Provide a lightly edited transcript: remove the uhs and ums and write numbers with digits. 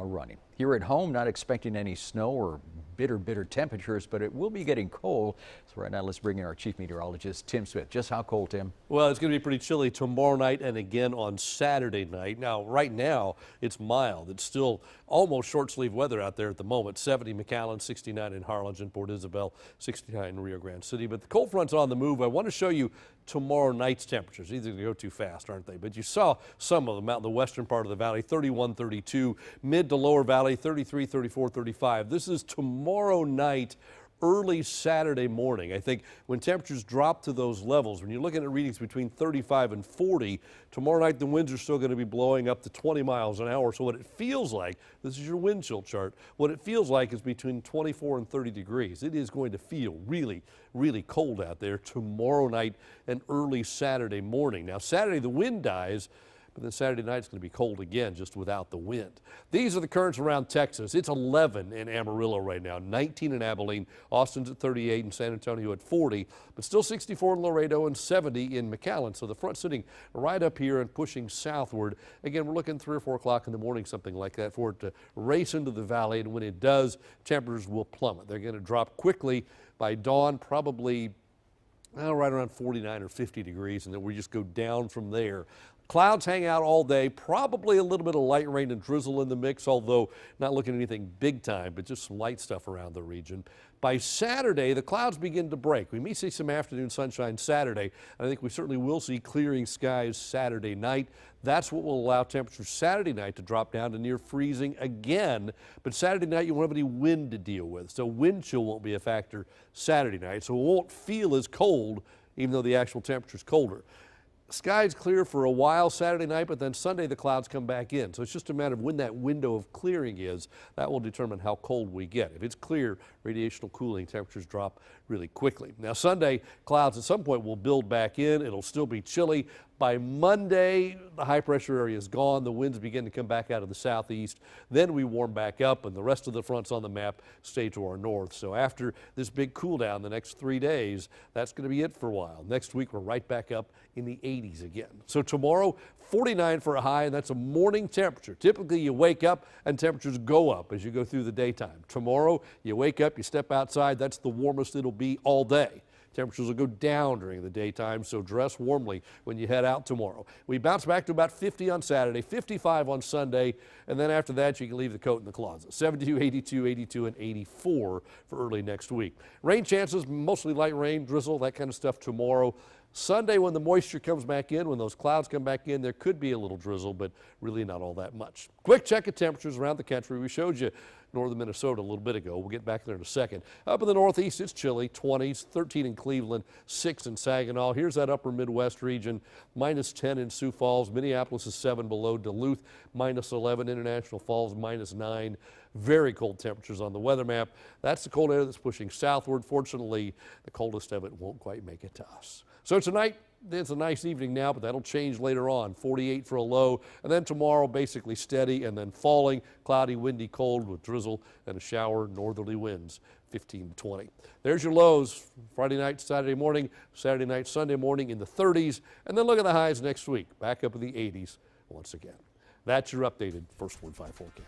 running. Here at home, not expecting any snow or bitter temperatures, but it will be getting cold. So right now, let's bring in our chief meteorologist, Tim Smith. Just how cold, Tim? Well, it's going to be pretty chilly tomorrow night and again on Saturday night. Now, right now, it's mild. It's still almost short sleeve weather out there at the moment. 70 McAllen, 69 in Harlingen, Port Isabel, 69 in Rio Grande City. But the cold front's on the move. I want to show you tomorrow night's temperatures. These are going to go too fast, aren't they? But you saw some of them out in the western part of the valley, 31, 32, mid to lower valley, 33, 34, 35. This is tomorrow night, early Saturday morning. I think when temperatures drop to those levels, when you're looking at readings between 35 and 40, tomorrow night the winds are still going to be blowing up to 20 miles an hour. So what it feels like, this is your wind chill chart, what it feels like is between 24 and 30 degrees. It is going to feel really cold out there tomorrow night and early Saturday morning. Now Saturday the wind dies, but then Saturday night it's going to be cold again, just without the wind. These are the currents around Texas. It's 11 in Amarillo right now, 19 in Abilene, Austin's at 38, and San Antonio at 40, but still 64 in Laredo and 70 in McAllen. So the front sitting right up here and pushing southward. Again, we're looking 3 or 4 o'clock in the morning, something like that, for it to race into the valley. And when it does, temperatures will plummet. They're going to drop quickly by dawn, probably right around 49 or 50 degrees, and then we just go down from there. Clouds hang out all day, probably a little bit of light rain and drizzle in the mix, although not looking at anything big time, but just some light stuff around the region. By Saturday, the clouds begin to break. We may see some afternoon sunshine Saturday. I think we certainly will see clearing skies Saturday night. That's what will allow temperatures Saturday night to drop down to near freezing again. But Saturday night, you won't have any wind to deal with, so wind chill won't be a factor Saturday night. So it won't feel as cold, even though the actual temperature is colder. Skies clear for a while Saturday night, but then Sunday the clouds come back in. So it's just a matter of when that window of clearing is. That will determine how cold we get. If it's clear, radiational cooling, temperatures drop really quickly. Now Sunday, clouds at some point will build back in. It'll still be chilly. By Monday, the high pressure area is gone. The winds begin to come back out of the southeast. Then we warm back up, and the rest of the fronts on the map stay to our north. So after this big cool down the next 3 days, that's going to be it for a while. Next week, we're right back up in the 80s again. So tomorrow, 49 for a high, and that's a morning temperature. Typically, you wake up and temperatures go up as you go through the daytime. Tomorrow, you wake up, you step outside, that's the warmest it'll be all day. Temperatures will go down during the daytime, so dress warmly when you head out tomorrow. We bounce back to about 50 on Saturday, 55 on Sunday, and then after that you can leave the coat in the closet. 72, 82, 82, and 84 for early next week. Rain chances, mostly light rain, drizzle, that kind of stuff tomorrow. Sunday, when the moisture comes back in, when those clouds come back in, there could be a little drizzle, but really not all that much. Quick check of temperatures around the country. We showed you northern Minnesota a little bit ago. We'll get back there in a second. Up in the northeast, it's chilly, 20s, 13 in Cleveland, 6 in Saginaw. Here's that upper Midwest region, minus 10 in Sioux Falls. Minneapolis is 7 below. Duluth, minus 11. International Falls, minus 9. Very cold temperatures on the weather map. That's the cold air that's pushing southward. Fortunately, the coldest of it won't quite make it to us. So tonight, it's a nice evening now, but that'll change later on. 48 for a low, and then tomorrow basically steady and then falling, cloudy, windy, cold with drizzle and a shower, northerly winds, 15 to 20. There's your lows, Friday night, Saturday morning, Saturday night, Sunday morning in the 30s, and then look at the highs next week, back up in the 80s once again. That's your updated First Word 5 forecast.